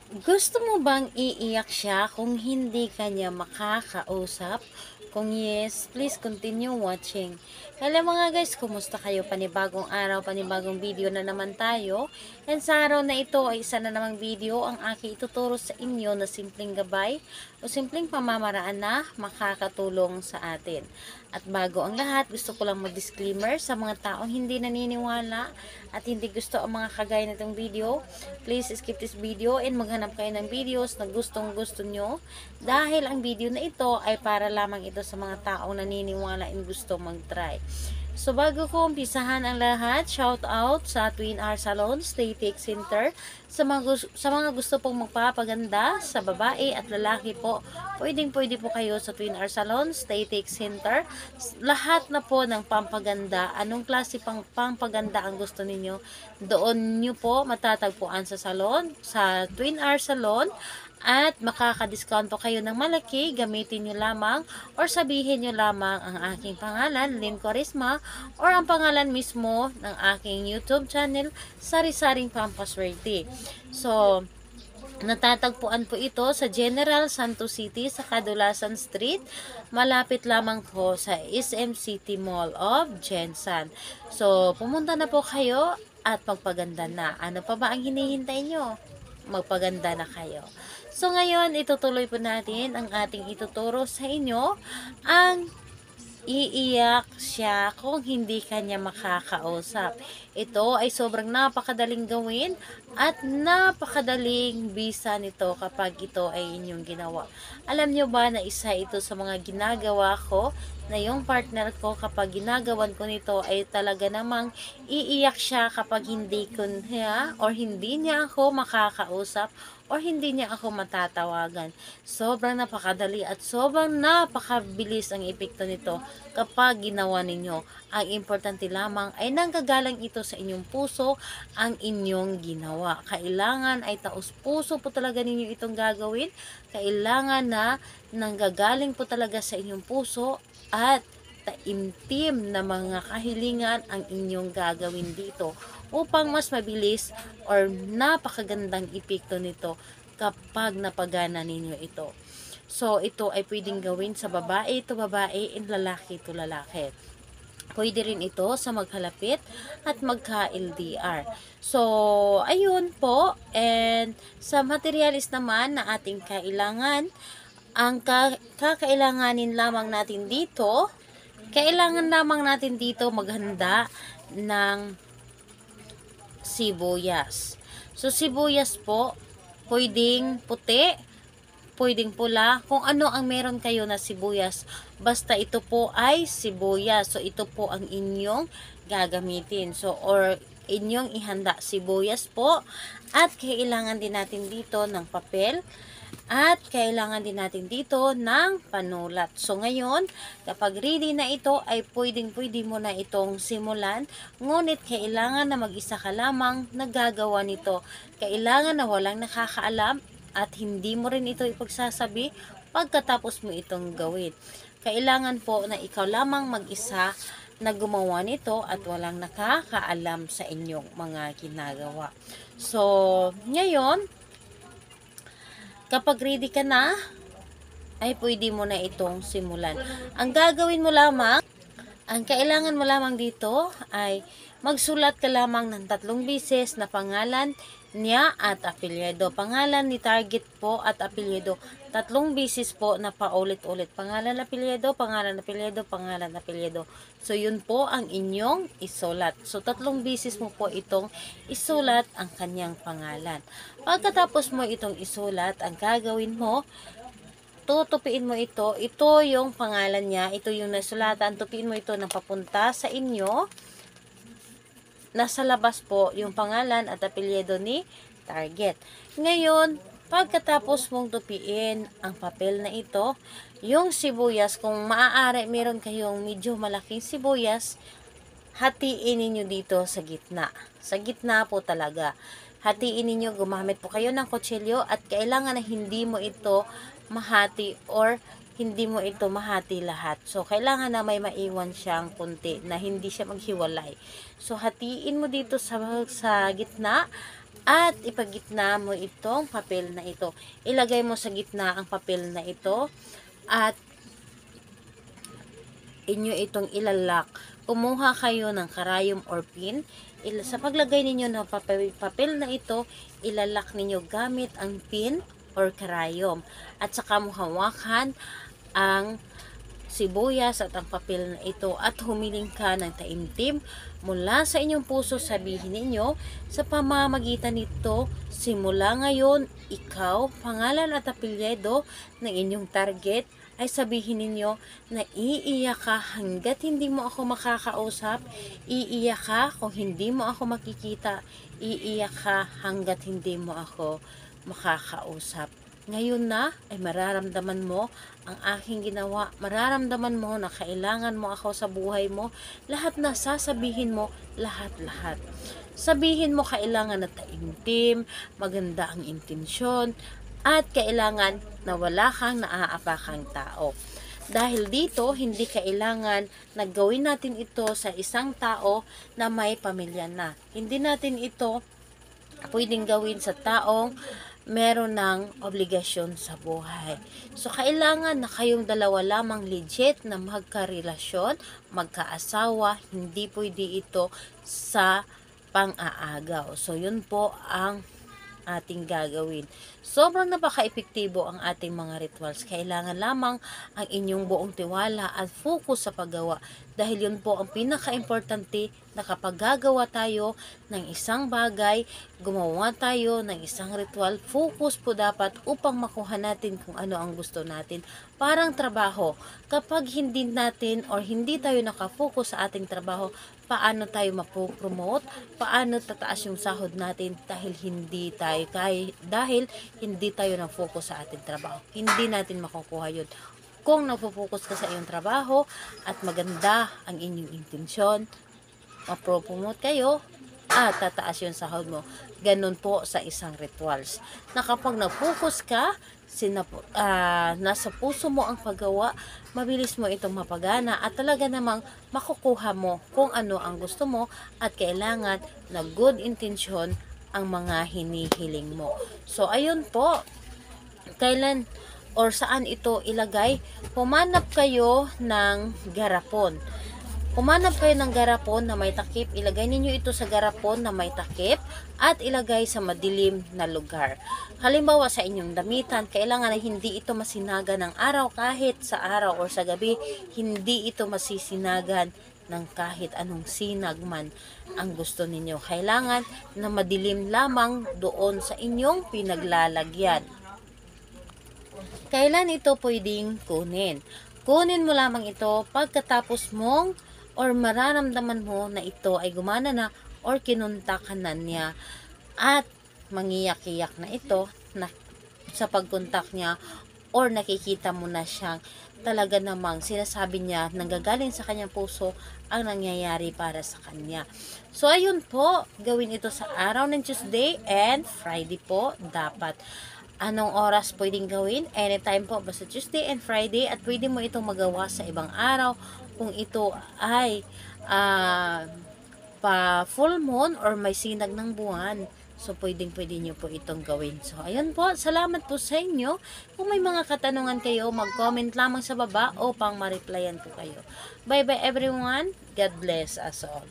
Gusto mo bang iiyak siya kung hindi ka niya makakausap? Kung yes, please continue watching. Hello mga guys, kumusta kayo? Panibagong araw, panibagong video na naman tayo. And sa araw na ito ay isa na namang video ang aking ituturo sa inyo na simpleng gabay o simpleng pamamaraan na makakatulong sa atin. At bago ang lahat, gusto ko lang mag-disclaimer sa mga taong hindi naniniwala at hindi gusto ang mga kagaya nitong video. Please skip this video and maghanap kayo ng videos na gustong gusto nyo dahil ang video na ito ay para lamang ito sa mga taong naniniwala and gusto mag-try. So bago ko umpisahan ang lahat, shout out sa Twin R Salon Aesthetic Center sa mga gusto pong magpapaganda sa babae at lalaki po. Pwede po kayo sa Twin R Salon Aesthetic Center. Lahat na po ng pampaganda, anong klase pang pampaganda ang gusto ninyo, doon nyo po matatagpuan sa salon, sa Twin R Salon. At makaka-discount po kayo ng malaki, gamitin nyo lamang or sabihin nyo lamang ang aking pangalan, Lynn Corisma, or ang pangalan mismo ng aking YouTube channel, Sari-Saring Pampaswerte. So, natatagpuan po ito sa General Santos City sa Kadulasan Street. Malapit lamang po sa SM City Mall of Jensen. So, pumunta na po kayo at magpaganda na. Ano pa ba ang hinihintay nyo? Magpaganda na kayo. So ngayon, itutuloy po natin ang ating ituturo sa inyo, ang iiyak siya kung hindi kanya makakausap. Ito ay sobrang napakadaling gawin at napakadaling bisa nito kapag ito ay inyong ginawa. Alam nyo ba na isa ito sa mga ginagawa ko na yung partner ko kapag ginagawan ko nito ay talaga namang iiyak siya kapag hindi ko niya or hindi niya ako makakausap or hindi niya ako matatawagan. Sobrang napakadali at sobrang napakabilis ang epekto nito kapag ginawa ninyo. Ang importante lamang ay nanggagaling ito sa inyong puso ang inyong ginawa. Kailangan ay taos puso po talaga ninyo itong gagawin. Kailangan na nanggagaling po talaga sa inyong puso at taimtim na mga kahilingan ang inyong gagawin dito upang mas mabilis or napakagandang epekto nito kapag napagana ninyo ito. So, ito ay pwedeng gawin sa babae to babae and lalaki to lalaki. Pwede rin ito sa magkalapit at magka-LDR. So, ayun po. And sa materialis naman na ating kailangan, ang kakailanganin lamang natin dito, kailangan lamang natin dito maghanda ng sibuyas. So, sibuyas po, pwedeng puti, pwedeng pula, kung ano ang meron kayo na sibuyas. Basta ito po ay sibuyas. So, ito po ang inyong gagamitin. So, or inyong ihanda sibuyas po. At kailangan din natin dito ng papel. At kailangan din natin dito ng panulat. So ngayon, kapag ready na ito, ay pwede mo na itong simulan. Ngunit kailangan na mag-isa ka lamang nagagawa nito. Kailangan na walang nakakaalam at hindi mo rin ito ipagsasabi pagkatapos mo itong gawin. Kailangan po na ikaw lamang mag-isa na gumawa nito at walang nakakaalam sa inyong mga ginagawa. So, ngayon, kapag ready ka na, ay pwede mo na itong simulan. Ang gagawin mo lamang, ang kailangan mo lamang dito ay magsulat ka lamang ng 3 beses na pangalan niya at apelyido. Pangalan ni target po at apelyido. 3 beses po na paulit-ulit. Pangalan, apelyido, pangalan, apelyido, pangalan, apelyido. So, yun po ang inyong isulat. So, 3 beses mo po itong isulat ang kanyang pangalan. Pagkatapos mo itong isulat, ang gagawin mo, tutupiin mo ito. Ito yung pangalan niya. Ito yung nasulatan. Tupiin mo ito na papunta sa inyo. Nasa labas po yung pangalan at apelyido ni target. Ngayon, pagkatapos mong tupiin ang papel na ito, yung sibuyas, kung maaari meron kayong medyo malaking sibuyas, hatiin ninyo dito sa gitna. Sa gitna po talaga. Hatiin ninyo, gumamit po kayo ng kutsilyo at kailangan na hindi mo ito mahati or hindi mo ito mahati lahat. So, kailangan na may maiwan siyang kunti na hindi siya maghiwalay. So, hatiin mo dito sa gitna at ipagitna mo itong papel na ito. Ilagay mo sa gitna ang papel na ito at inyo itong ilalak. Kumuha kayo ng karayom or pin. Sa paglagay ninyo ng papel na ito, ilalak ninyo gamit ang pin or karayom. At saka mo hawakan ang sibuyas at ang papel na ito at humiling ka ng taimtim mula sa inyong puso. Sabihin ninyo sa pamamagitan nito, simula ngayon, ikaw, pangalan at apelyido ng inyong target, ay sabihin ninyo na iiyak ka hanggat hindi mo ako makakausap, iiyak ka kung hindi mo ako makikita, iiyak ka hanggat hindi mo ako makakausap. Ngayon na ay mararamdaman mo ang aking ginawa, mararamdaman mo na kailangan mo ako sa buhay mo, lahat na sasabihin mo, lahat-lahat. Sabihin mo kailangan na taimtim, maganda ang intensyon, at kailangan na wala kang naaapakang tao. Dahil dito, hindi kailangan na gawin natin ito sa isang tao na may pamilya na. Hindi natin ito pwedeng gawin sa taong meron ng obligasyon sa buhay. So, kailangan na kayong dalawa lamang legit na magkarelasyon, magkaasawa, hindi pwede ito sa pang-aagaw. So, yun po ang ating gagawin. Sobrang napaka-epektibo ang ating mga rituals. Kailangan lamang ang inyong buong tiwala at focus sa paggawa. Dahil yun po ang pinaka-importante na kapag gagawa tayo ng isang bagay, gumawa tayo ng isang ritual, focus po dapat upang makuha natin kung ano ang gusto natin. Parang trabaho. Kapag hindi natin or hindi tayo nakafocus sa ating trabaho, paano tayo mapopromote, paano tataas yung sahod natin dahil hindi tayo na-focus sa ating trabaho. Hindi natin makukuha yun. Kung nagpo-focus ka sa iyong trabaho at maganda ang inyong intensyon, mapropromote kayo at tataas yung sahod mo. Ganun po sa isang rituals. Na kapag nag-focus ka, nasa puso mo ang paggawa, mabilis mo itong mapagana at talaga namang makukuha mo kung ano ang gusto mo at kailangan na good intention ang mga hinihiling mo. So, ayun po. Kailan or saan ito ilagay? Humanap kayo ng garapon. Humanap kayo ng garapon na may takip, ilagay ninyo ito sa garapon na may takip at ilagay sa madilim na lugar. Halimbawa sa inyong damitan, kailangan na hindi ito masinagan ng araw kahit sa araw or sa gabi, hindi ito masisinagan ng kahit anong sinag man ang gusto ninyo. Kailangan na madilim lamang doon sa inyong pinaglalagyan. Kailan ito pwedeng kunin? Kunin mo lamang ito pagkatapos mong or mararamdaman mo na ito ay gumana na or kinuntakan na niya at mangiyak-iyak na ito na sa pagkontak niya or nakikita mo na siyang talaga namang sinasabi niya nanggagaling sa kanyang puso ang nangyayari para sa kanya. So, ayun po, gawin ito sa araw ng Tuesday and Friday po dapat. Anong oras pwedeng gawin? Anytime po, basta Tuesday and Friday at pwede mo itong magawa sa ibang araw kung ito ay pa full moon or may sinag ng buwan. So, pwede nyo po itong gawin. So, ayun po. Salamat po sa inyo. Kung may mga katanungan kayo, mag-comment lamang sa baba upang ma-replyan ko kayo. Bye-bye everyone. God bless us all.